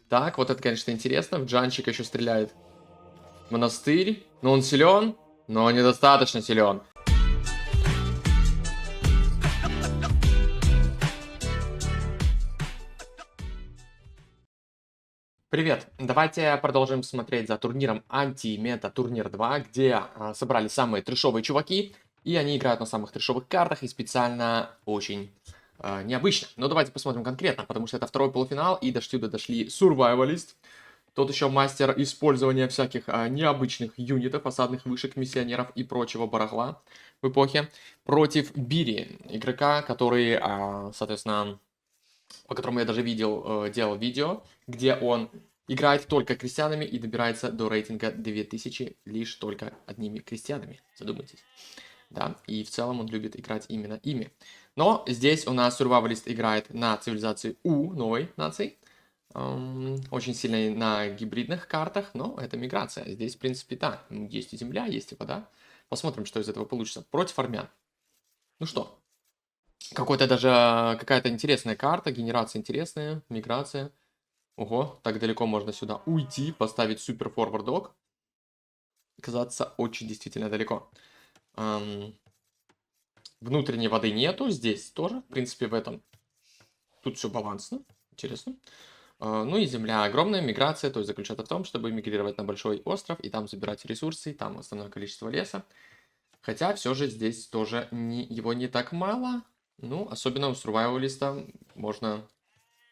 Так, вот это, конечно, интересно. В Джанчик еще стреляет. Монастырь. Но он силен, но недостаточно силен. Привет! Давайте продолжим смотреть за турниром Антимета Турнир 2, где собрали самые трешовые чуваки, и они играют на самых трешовых картах, и специально очень необычно. Но давайте посмотрим конкретно, потому что это второй полуфинал, и до сюда дошли Survivalist. Тот еще мастер использования всяких необычных юнитов, осадных вышек, миссионеров и прочего барахла в эпохе. Против Бири, игрока, который, соответственно, по которому я даже делал видео, где он играет только крестьянами и добирается до рейтинга 2000 лишь только одними крестьянами. Задумайтесь. Да, и в целом он любит играть именно ими. Но здесь у нас Survivalist играет на цивилизации У, новой нации. Очень сильно на гибридных картах, но это миграция. Здесь, в принципе, да, есть и земля, есть и вода. Посмотрим, что из этого получится. Против армян. Ну что, какая-то интересная карта, генерация интересная, миграция. Ого, так далеко можно сюда уйти, поставить супер форвард док. Оказаться очень действительно далеко. Внутренней воды нету, здесь тоже, в принципе, в этом. Тут все балансно, интересно. Ну и земля огромная, миграция, то есть заключается в том, чтобы мигрировать на большой остров и там забирать ресурсы, там основное количество леса. Хотя все же здесь тоже его не так мало. Ну, особенно у сурвайвалиста можно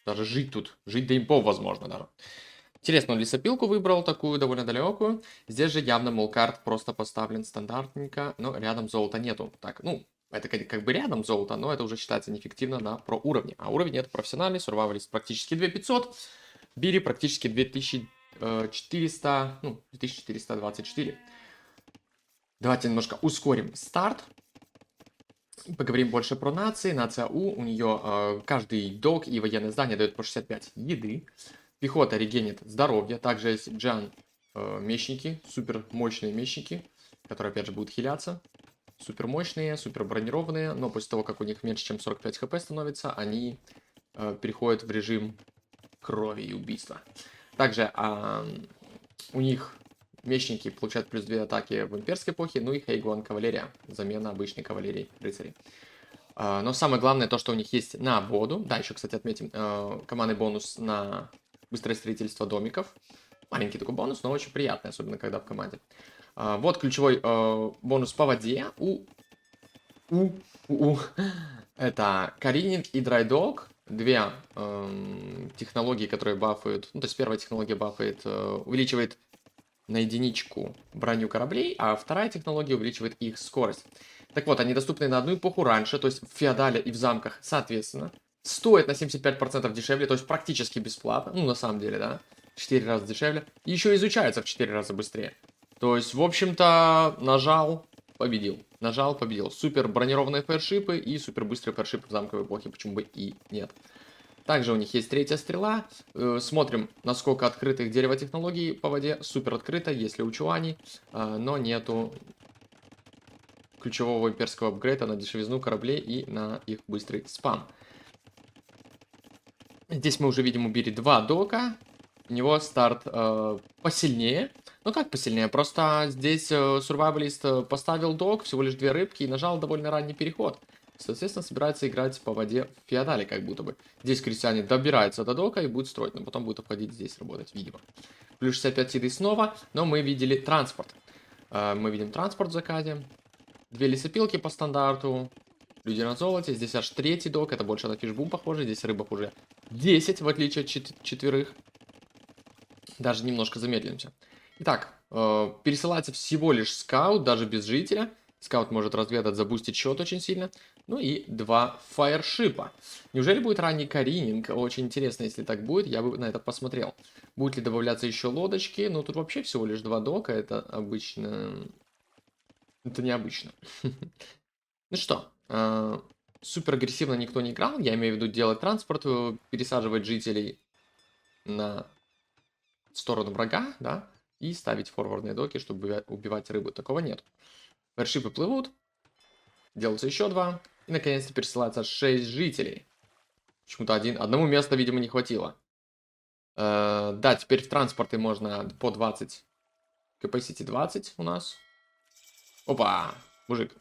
даже жить тут. Жить до импов, возможно, даже. Интересно, он лесопилку выбрал такую довольно далекую. Здесь же явно молкарт просто поставлен стандартненько, но рядом золота нету. Так, ну, это как бы рядом золото, но это уже считается неэффективно на про уровне. А уровень это профессиональный, сурвайвалист практически 2500, Бири практически 2400, ну, 2424. Давайте немножко ускорим старт. Поговорим больше про нации. Нация У нее каждый док и военное здание дает по 65 еды. Пехота регенит здоровье. Также есть Джан мечники, супер мощные мечники, которые опять же будут хиляться. Супер мощные, супер бронированные, но после того, как у них меньше чем 45 хп становится, они переходят в режим крови и убийства. Также у них мечники получают плюс 2 атаки в имперской эпохе, ну и Хейгуан кавалерия, замена обычной кавалерии рыцарей. Но самое главное то, что у них есть на воду. Да, еще, кстати, отметим командный бонус на быстрое строительство домиков. Маленький такой бонус, но очень приятный, особенно когда в команде. Вот ключевой бонус по воде. Это Карининг и Драйдог. Две технологии, которые бафают. Ну, то есть первая технология бафает, увеличивает на единичку броню кораблей, а вторая технология увеличивает их скорость. Так вот, они доступны на одну эпоху раньше, то есть в феодале и в замках, соответственно. Стоят на 75% дешевле, то есть практически бесплатно. Ну, на самом деле, да. 4 раза дешевле. И еще изучаются в 4 раза быстрее. То есть, в общем-то, нажал, победил. Нажал, победил. Супер бронированные фаершипы и супер быстрые фаершипы в замковой эпохе. Почему бы и нет. Также у них есть третья стрела. Смотрим, насколько открытых дерево технологий по воде. Супер открыто, если у Чуани, но нету ключевого имперского апгрейда на дешевизну кораблей и на их быстрый спам. Здесь мы уже видим у Бири 2 дока. У него старт посильнее. Ну как посильнее? Просто здесь сурвайвалист поставил док, всего лишь 2 рыбки и нажал довольно ранний переход. Соответственно, собирается играть по воде в феодале, как будто бы. Здесь крестьяне добираются до дока и будут строить, но потом будут обходить здесь работать, видимо. Плюс 65 еды снова, но мы видели транспорт. Мы видим транспорт в заказе. 2 лесопилки по стандарту. Люди на золоте. Здесь аж 3-й док, это больше на фишбум похоже. Здесь рыбок уже 10, в отличие от 4. Даже немножко замедлимся. Итак, пересылается всего лишь скаут, даже без жителя. Скаут может разведать, забустить счет очень сильно. Ну и 2 фаершипа. Неужели будет ранний карининг? Очень интересно, если так будет, я бы на это посмотрел. Будут ли добавляться еще лодочки? Ну, тут вообще всего лишь 2 дока, это обычно... Это необычно. Ну что, супер агрессивно никто не играл. Я имею в виду делать транспорт, пересаживать жителей на сторону врага, да, и ставить форвардные доки, чтобы убивать рыбу. Такого нет. Фаершипы плывут, делаются еще 2, и наконец-то пересылается 6 жителей. Почему-то одному места, видимо, не хватило. Да, теперь в транспорты можно по 20. Capacity 20 у нас. Опа, мужик.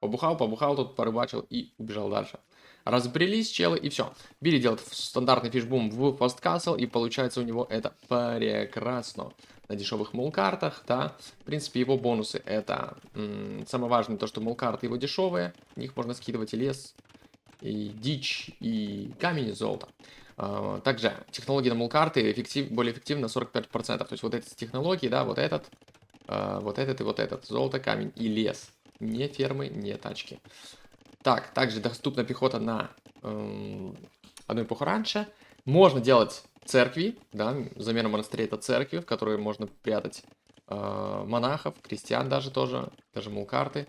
Побухал, тут порыбачил и убежал дальше. Разбрелись челы и все. Билли делает стандартный фишбум в фасткасл, и получается у него это прекрасно. На дешевых мулкартах, да. В принципе, его бонусы это самое важное, то что мулкарты его дешевые. В них можно скидывать и лес, и дичь, и камень, и золото. Также технологии на мулкарты более эффективны на 45%. То есть вот эти технологии, да, вот этот и вот этот. Золото, камень и лес. Не фермы, не тачки. Так, также доступна пехота на одну эпоху раньше. Можно делать церкви, да, замена монастырей это церкви, в которые можно прятать монахов, крестьян даже тоже, даже мулкарты.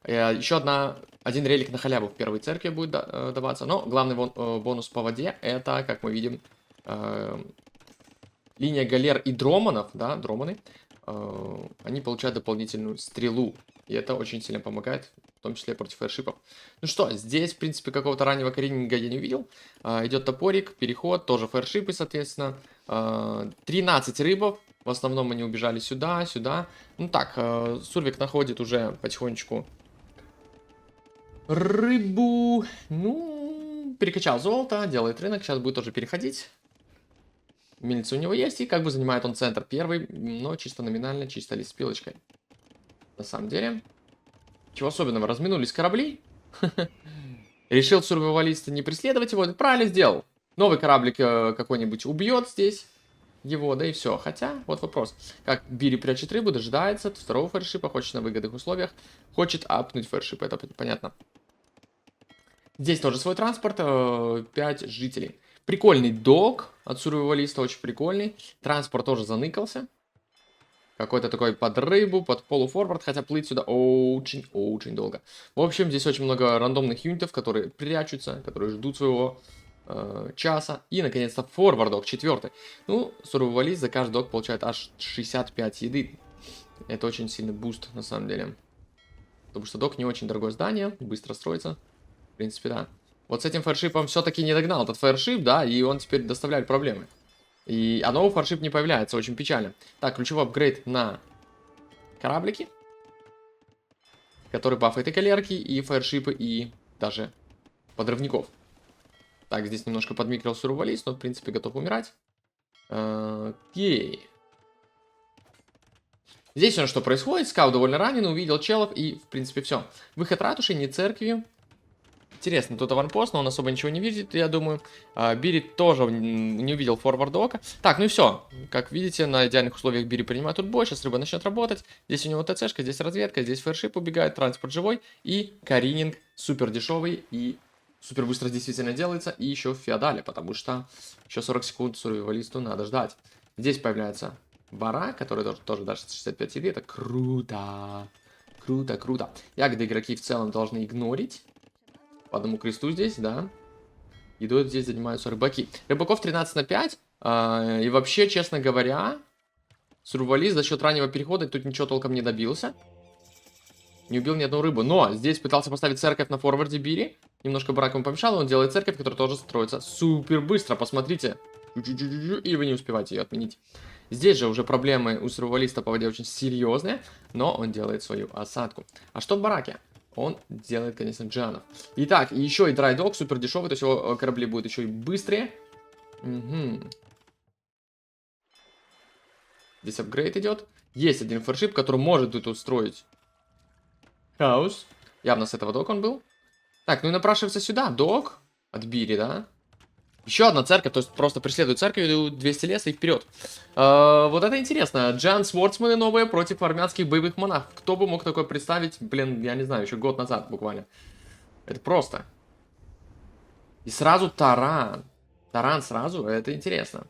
Еще один релик на халяву в первой церкви будет даваться. Но главный бонус по воде это, как мы видим, линия галер и дроманов, да, дроманы, они получают дополнительную стрелу. И это очень сильно помогает, в том числе против фаершипов. Ну что, здесь, в принципе, какого-то раннего коренинга я не увидел. Идет топорик, переход, тоже фаершипы, соответственно. 13 рыбов. В основном они убежали сюда, сюда. Ну так, Сурвик находит уже потихонечку рыбу. Ну, перекачал золото, делает рынок. Сейчас будет тоже переходить. Мельница у него есть, и как бы занимает он центр первый, но чисто номинально, чисто лист с пилочкой. На самом деле. Чего особенного? Разминулись корабли. Решил сурвивалист не преследовать его. Правильно сделал. Новый кораблик какой-нибудь убьет здесь его, да и все. Хотя, вот вопрос. Как Бири прячет рыбу, дожидается второго фаершипа, хочет на выгодных условиях. Хочет апнуть фаершип, это понятно. Здесь тоже свой транспорт, 5 жителей. Прикольный док от сурвивалиста, очень прикольный. Транспорт тоже заныкался. Какой-то такой под рыбу, под полуфорвард, хотя плыть сюда очень-очень долго. В общем, здесь очень много рандомных юнитов, которые прячутся, которые ждут своего часа. И, наконец-то, форвардок, 4. Ну, сурвивалист за каждый док получает аж 65 еды. Это очень сильный буст, на самом деле. Потому что док не очень дорогое здание, быстро строится. В принципе, да. Вот с этим фаершипом все-таки не догнал этот фаершип, да, и он теперь доставляет проблемы. А новый фаршип не появляется, очень печально. Так, ключевой апгрейд на кораблики, который бафает и калерки, и фаершипы, и даже подрывников. Так, здесь немножко подмикрил сурвалист, но в принципе готов умирать. Окей. Здесь у нас что происходит? Скаут довольно ранен, увидел челов, и в принципе все. Выход ратуши, не церкви. Интересно, тут аванпост, но он особо ничего не видит, я думаю. Бири тоже не увидел форвард ока. Так, ну и все. Как видите, на идеальных условиях Бири принимает тут бой. Сейчас рыба начнет работать. Здесь у него ТЦшка, здесь разведка, здесь фаершип убегает, транспорт живой. И карининг супер дешевый и супер быстро действительно делается. И еще в феодале, потому что еще 40 секунд сурвивалисту надо ждать. Здесь появляется бара, который тоже даст 65 еды. Это круто. Круто, круто. Ягоды игроки в целом должны игнорить. По одному кресту здесь, да. Едой здесь занимаются рыбаки. Рыбаков 13 на 5. И вообще, честно говоря, сурвалист за счет раннего перехода тут ничего толком не добился. Не убил ни одну рыбу. Но здесь пытался поставить церковь на форварде Бири. Немножко брак ему помешал, и он делает церковь, которая тоже строится супер быстро. Посмотрите. И вы не успеваете ее отменить. Здесь же уже проблемы у сурвалиста по воде очень серьезные. Но он делает свою осадку. А что в бараке? Он делает, конечно, джанов. Итак, еще и драйдок супер дешевый, то есть его корабли будут еще и быстрее. Угу. Здесь апгрейд идет. Есть один фаршип, который может тут устроить хаос. Явно с этого дока он был. Так, ну и напрашивается сюда. Док от Бири, да? Еще одна церковь, то есть просто преследует церковь, идут 200 леса и вперед. Вот это интересно. Джан Свордсмены новые против армянских боевых монахов. Кто бы мог такое представить, блин, я не знаю, еще год назад буквально. Это просто. И сразу таран. Таран сразу, это интересно.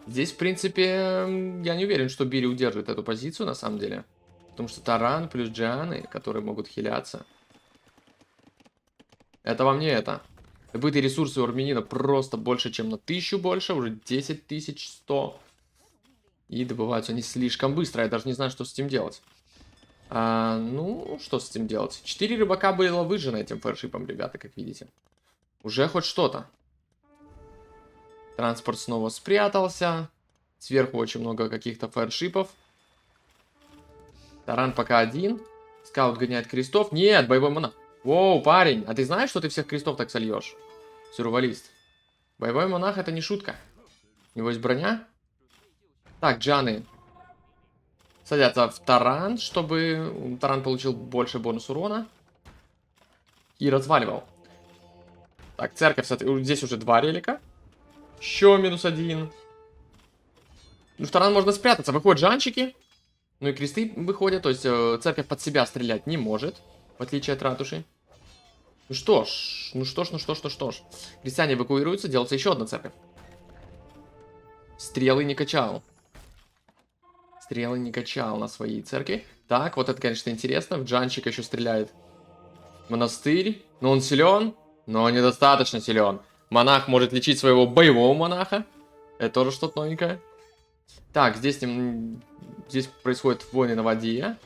Здесь, в принципе, я не уверен, что Бири удержит эту позицию, на самом деле. Потому что таран плюс джаны, которые могут хиляться. Это вам не это. Добытые ресурсы у армянина просто больше, чем на 1000 больше, уже 10100. И добываются они слишком быстро, я даже не знаю, что с этим делать. Ну, что с этим делать? 4 рыбака было выжжено этим фаершипом, ребята, как видите. Уже хоть что-то. Транспорт снова спрятался. Сверху очень много каких-то фаершипов. Таран пока один. Скаут гоняет крестов. Нет, боевой монах. Воу, парень, а ты знаешь, что ты всех крестов так сольешь? Сюрвалист. Боевой монах это не шутка. У него есть броня. Так, Джаны садятся в таран, чтобы таран получил больше бонус урона. И разваливал. Так, церковь, здесь уже 2 релика. Еще -1. Ну, в таран можно спрятаться. Выходят жанчики. Ну и кресты выходят. То есть церковь под себя стрелять не может. В отличие от ратуши. Ну что ж. Крестьяне эвакуируются. Делается еще одна церковь. Стрелы не качал. Стрелы не качал на своей церкви. Так, вот это, конечно, интересно. В джанчика еще стреляет монастырь. Но он силен, но недостаточно силен. Монах может лечить своего боевого монаха. Это тоже что-то новенькое. Так, здесь происходят войны на воде.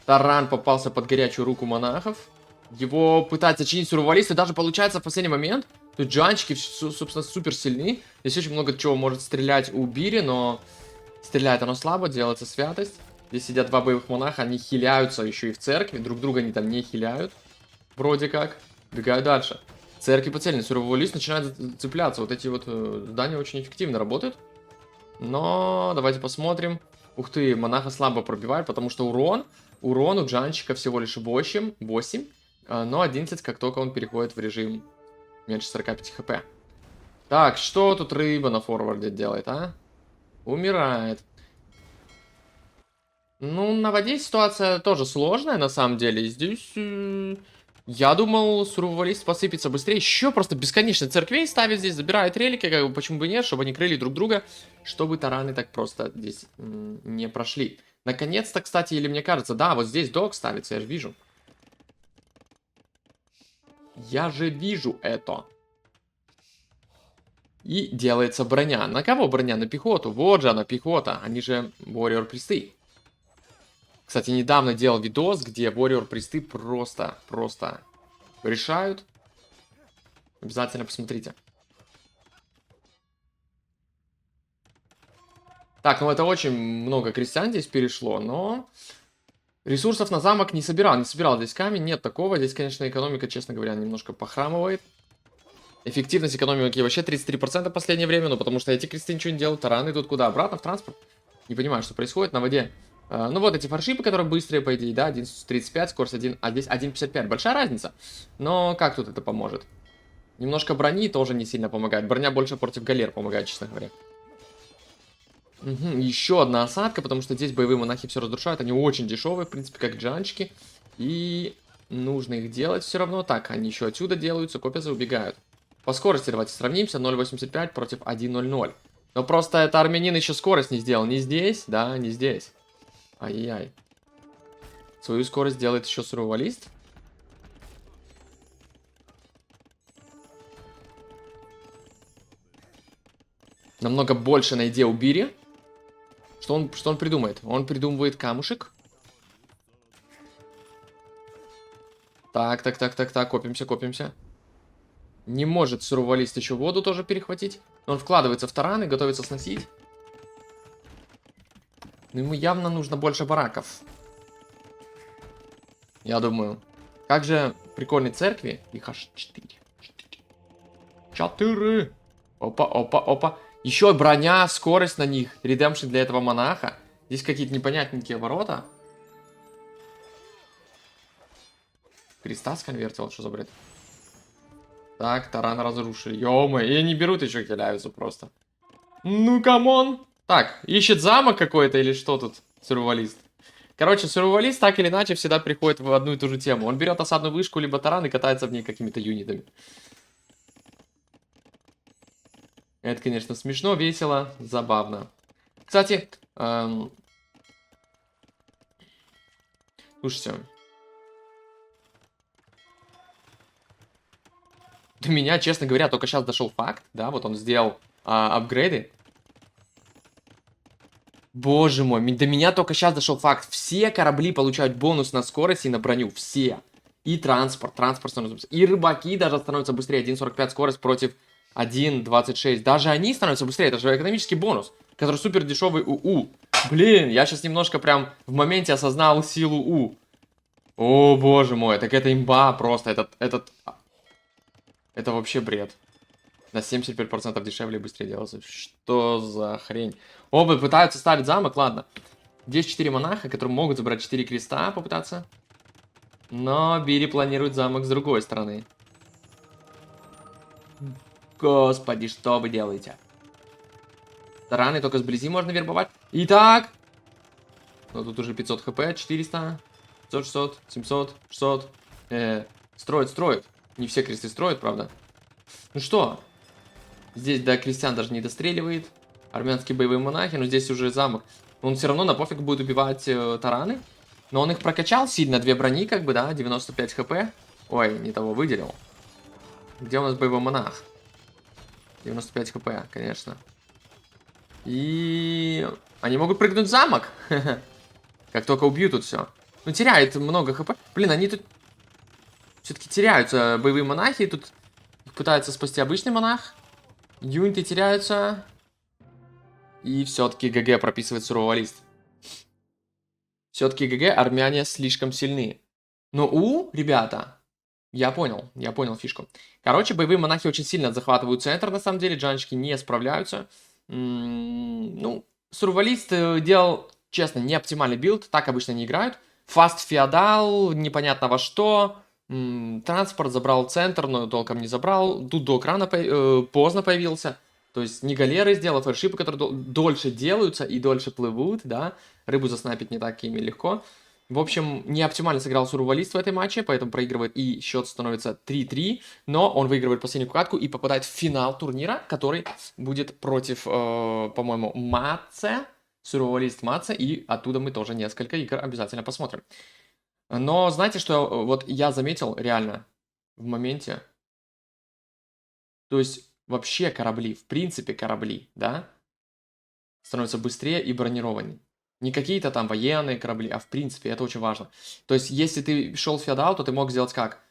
Таран попался под горячую руку монахов. Его пытаются чинить сурвалисты. Даже получается в последний момент. Тут джанчики, собственно, супер сильны. Здесь очень много чего может стрелять у Бири, но стреляет оно слабо, делается святость. Здесь сидят 2 боевых монаха, они хиляются еще и в церкви. Друг друга они там не хиляют. Вроде как. Бегают дальше. Церкви поцелены. Сурвалист начинает цепляться. Вот эти вот здания очень эффективно работают. Но давайте посмотрим. Ух ты, монаха слабо пробивает, потому что урон у джанчика всего лишь 8, но 11, как только он переходит в режим меньше 45 хп. Так, что тут рыба на форварде делает, а? Умирает. Ну, на воде ситуация тоже сложная, на самом деле. Здесь, я думал, сурвалист посыпется быстрее. Еще просто бесконечно церквей ставит здесь, забирает релики, как бы, почему бы нет, чтобы они крыли друг друга, чтобы тараны так просто здесь не прошли. Наконец-то, кстати, или мне кажется, да, вот здесь док ставится, я же вижу. Я же вижу это. И делается броня. На кого броня? На пехоту. Вот же она, пехота. Они же Warrior Присты. Кстати, недавно делал видос, где Warrior Присты просто решают. Обязательно посмотрите. Так, ну это очень много крестьян здесь перешло, но ресурсов на замок не собирал. Не собирал здесь камень, нет такого. Здесь, конечно, экономика, честно говоря, немножко похрамывает. Эффективность экономики вообще 33% в последнее время, ну потому что эти кресты ничего не делают. Тараны идут куда? Обратно в транспорт? Не понимаю, что происходит на воде. Ну вот эти фаршипы, которые быстрые, по идее, да, 1.35, скорость 1, а здесь 1.55. Большая разница. Но как тут это поможет? Немножко брони тоже не сильно помогает. Броня больше против галер помогает, честно говоря. Угу, еще одна осадка, потому что здесь боевые монахи все разрушают. Они очень дешевые, в принципе, как джанчики. И нужно их делать все равно. Так, они еще отсюда делаются, копятся, убегают. По скорости давайте сравнимся. 0.85 против 1.00. Но просто это армянин еще скорость не сделал. Не здесь, да, не здесь. Ай-яй. Свою скорость делает еще сурвалист. Намного больше на идее у Бири. Что он придумает? Он придумывает камушек. Так, копимся. Не может сурвалист еще воду тоже перехватить. Он вкладывается в таран и готовится сносить. Но ему явно нужно больше бараков. Я думаю. Как же прикольные церкви. Их аж 4. 4. Опа. Еще броня, скорость на них. Редемпшн для этого монаха. Здесь какие-то непонятненькие ворота. Креста сконвертил, что за бред? Так, таран разрушили. Ё-моё, и они берут еще хиляются просто. Ну, камон. Так, ищет замок какой-то или что тут? Сурвалист. Короче, сурвалист так или иначе всегда приходит в одну и ту же тему. Он берет осадную вышку, либо таран и катается в ней какими-то юнитами. Это, конечно, смешно, весело, забавно. Кстати, слушайте. До меня, честно говоря, только сейчас дошел факт, да, вот он сделал апгрейды. Боже мой, до меня только сейчас дошел факт. Все корабли получают бонус на скорость и на броню, все. И транспорт становится быстрее. И рыбаки даже становятся быстрее, 1.45 скорость против 1.26. Даже они становятся быстрее. Это же экономический бонус, который супер дешевый у У. Блин, я сейчас немножко прям в моменте осознал силу У. О, боже мой, так это имба просто. Это вообще бред. На 75% дешевле и быстрее делается. Что за хрень? Оба пытаются ставить замок, ладно. Здесь 4 монаха, которые могут забрать 4 креста, попытаться. Но Бири планирует замок с другой стороны. Господи, что вы делаете? Тараны только сблизи можно вербовать. Итак. Ну, тут уже 500 хп, 400, 500, 600, 700, 600. Строит. Не все кресты строят, правда. Ну что? Здесь до крестьян даже не достреливает. Армянские боевые монахи, но здесь уже замок. Он все равно на пофиг будет убивать тараны. Но он их прокачал сильно, 2 брони, как бы, да, 95 хп. Ой, не того выделил. Где у нас боевой монах? 95 хп, конечно. И они могут прыгнуть в замок. Как только убьют тут все. Ну, теряет много хп. Блин, они тут все-таки теряются, боевые монахи. Тут их пытается спасти обычный монах. Юниты теряются. И все-таки ГГ прописывает сурового лист. Все-таки ГГ, армяне слишком сильны. Но ребята, я понял фишку. Короче, боевые монахи очень сильно захватывают центр, на самом деле. Джанчики не справляются. Ну, сурвалист делал, честно, не оптимальный билд. Так обычно не играют. Фаст феодал, непонятно во что. Транспорт забрал центр, но толком не забрал. Тут до экрана поздно появился. То есть не галеры сделал, фэршипы, которые дольше делаются и дольше плывут, да. Рыбу заснайпить не так ими легко. В общем, не оптимально сыграл сурвалист в этой матче, поэтому проигрывает, и счет становится 3-3. Но он выигрывает последнюю катку и попадает в финал турнира, который будет против, по-моему, Маце. Сурвалист Маце, и оттуда мы тоже несколько игр обязательно посмотрим. Но знаете, что вот я заметил реально в моменте? То есть вообще корабли, в принципе корабли, да, становятся быстрее и бронированнее. Не какие-то там военные корабли, а в принципе, это очень важно. То есть, если ты шел в феодал, то ты мог сделать как?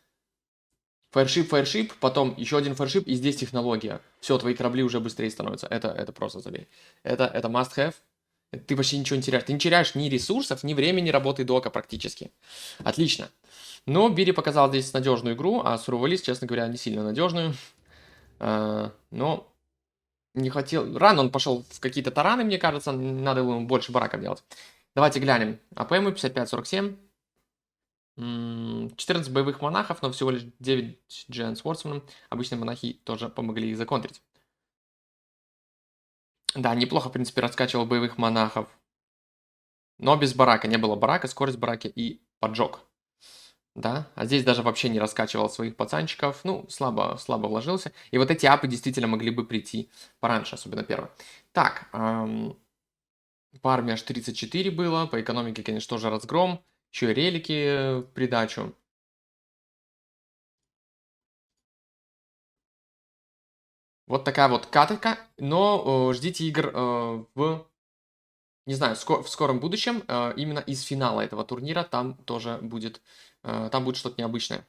Фаершип, потом еще один фаершип, и здесь технология. Все, твои корабли уже быстрее становятся. Это просто забей. Это must have. Ты вообще ничего не теряешь. Ты не теряешь ни ресурсов, ни времени работы дока практически. Отлично. Но Бири показал здесь надежную игру, а Сурвалис, честно говоря, не сильно надежную. Но не хотел... Рано он пошел в какие-то тараны, мне кажется. Надо ему больше бараков делать. Давайте глянем. АП ему 55-47. 14 боевых монахов, но всего лишь 9 Giant Swordsman. Обычные монахи тоже помогли их законтрить. Да, неплохо, в принципе, раскачивал боевых монахов. Но без барака. Не было барака, скорость бараки и поджог. Да, а здесь даже вообще не раскачивал своих пацанчиков. Ну, слабо вложился. И вот эти апы действительно могли бы прийти пораньше, особенно первый. Так, по армии аж 34 было. По экономике, конечно, тоже разгром. Еще и релики в придачу. Вот такая вот катка. Но ждите игр не знаю, в скором будущем. Именно из финала этого турнира там тоже будет... Там будет что-то необычное.